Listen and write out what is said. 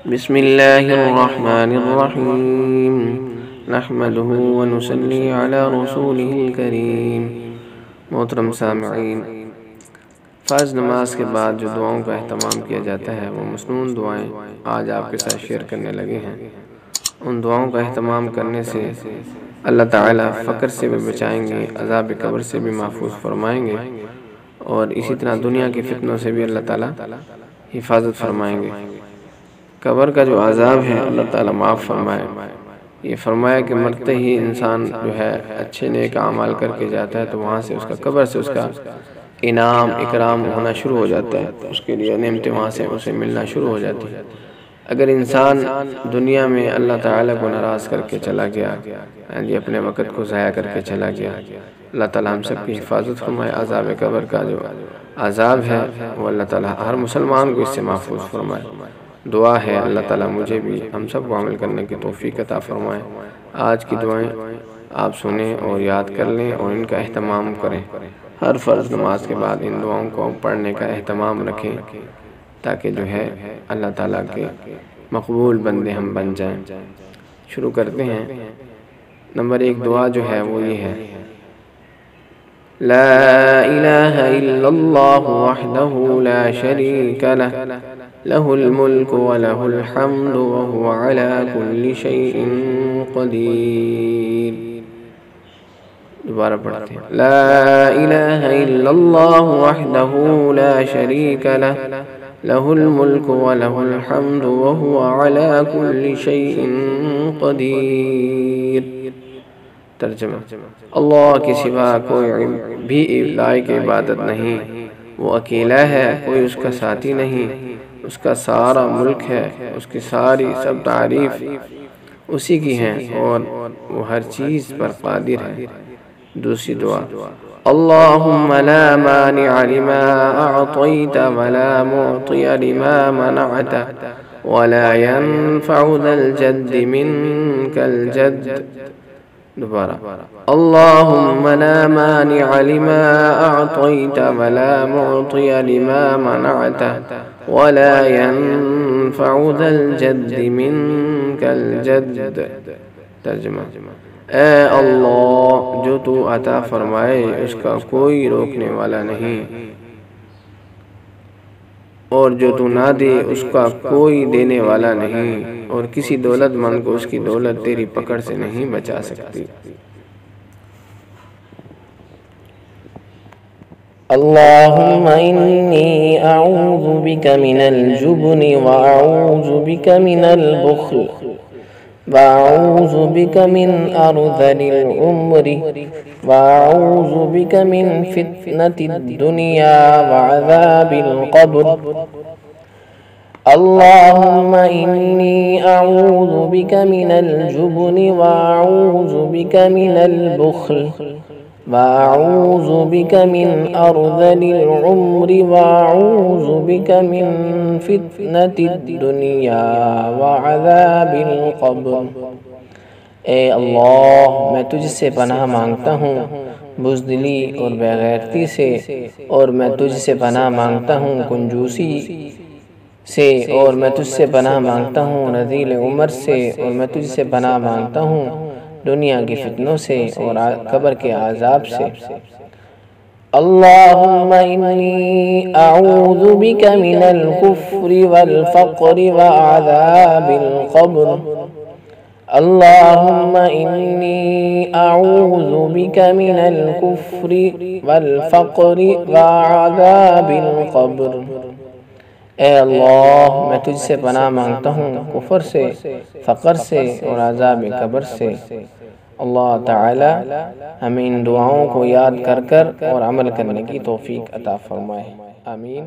بسم اللہ الرحمن الرحیم نحمدہ ونصلی علی رسولہ الکریم۔ محترم سامعین، فرض نماز کے بعد جو دعاؤں کا اہتمام کیا جاتا ہے وہ مسنون دعائیں آج آپ کے ساتھ شیئر کرنے لگے ہیں۔ ان دعاؤں کا اہتمام کرنے سے اللہ تعالیٰ فقر سے بھی بچائیں گے، عذاب قبر سے بھی محفوظ فرمائیں گے، اور اسی طرح دنیا کے فتنوں سے بھی اللہ تعالیٰ حفاظت فرمائیں گے۔ قبر کا جو عذاب ہے اللہ تعالیٰ معاف فرمائے۔ یہ فرمایا کہ مرتے ہی انسان جو ہے اچھے نیک اعمال کر کے جاتا ہے تو وہاں سے اس کا قبر سے اس کا انعام اکرام ہونا شروع ہو جاتا ہے، اس کے لیے نعمتیں وہاں سے اسے ملنا شروع ہو جاتی ہے۔ اگر انسان دنیا میں اللہ تعالیٰ کو ناراض کر کے چلا گیا، اپنے وقت کو ضائع کر کے چلا گیا، اللہ تعالیٰ ہم سب کی حفاظت فرمائے۔ عذاب قبر کا جو عذاب ہے وہ اللہ تعالیٰ ہر مسلمان کو اس سے محفوظ فرمائے۔ دعا ہے اللہ تعالیٰ مجھے بھی ہم سب کو عمل کرنے کی توفیق عطا فرمائے۔ آج کی دعائیں آپ سنیں اور یاد کر لیں اور ان کا اہتمام کریں۔ ہر فرض نماز کے بعد ان دعاؤں کو پڑھنے کا اہتمام رکھیں تاکہ جو ہے اللہ تعالیٰ کے مقبول بندے ہم بن جائیں۔ شروع کرتے ہیں۔ نمبر 1 دعا جو ہے وہ یہ ہے: لا الہ الا اللہ وحدہ لا شریک لہ لہ الملک ولہ الحمد وہو علی کل شیء قدیر۔ دوبارہ پڑھتے ہیں۔ لا الہ الا اللہ وحدہ لا شریک لہ لہ الملک ولہ الحمد وہو علی کل شیء قدیر۔ ترجمہ: اللہ کے سوا کوئی بھی لائق عبادت نہیں، وہ اکیلا ہے، کوئی اس کا ساتھی نہیں، اس کا سارا ملک ہے، اس کی ساری سب تعریف اسی کی ہیں اور وہ ہر چیز پر قادر ہے۔ دوسری دعا: اللہم لا مانع لما اعطیت ولا معطی لما منعت ولا ينفع ذا الجد منك الجد۔ دوبارہ: اللہم لا مانع لما اعطیت ولا معطی لما منعت ولا ينفع ذا الجد منك الجد۔ ترجمہ: اے اللہ، جو تو عطا فرمائے اس کا کوئی روکنے والا نہیں، اور جو تو نہ دے اس کا کوئی دینے والا نہیں، اور کسی دولت مند کو اس کی دولت تیری پکڑ سے نہیں بچا سکتی۔ اللہم انی اعوذ بک من الجبن واعوذ بک من البخل واعوذ بک من ارذل العمر واعوذ بک من فتنة الدنیا وعذاب القبر۔ اللہم انی اعوذ بک من الجبن واعوذ بک من البخل واعوذ بک من ارذل العمر واعوذ بک من فتنة الدنیا وعذاب القبر۔ اے اللہ، میں تجھ سے پناہ مانگتا ہوں بزدلی اور بے غیرتی سے، اور میں تجھ سے پناہ مانگتا ہوں کنجوسی سے، اور میں تجھ سے پناہ مانگتا ہوں رذیل عمر سے، اور میں تجھ سے پناہ مانگتا ہوں دنیا کی فتنوں سے اور قبر کے عذاب سے۔ اللہم انی اعوذ بک من الکفر والفقر وعذاب القبر۔ اللہم انی اعوذ بک من الکفر والفقر وعذاب القبر۔ اے اللہ، میں تجھ سے پناہ مانگتا ہوں کفر سے، فقر سے اور عذاب قبر سے۔ اللہ تعالی ہمیں ان دعاؤں کو یاد کر کر اور عمل کرنے کی توفیق عطا فرمائے۔ آمین۔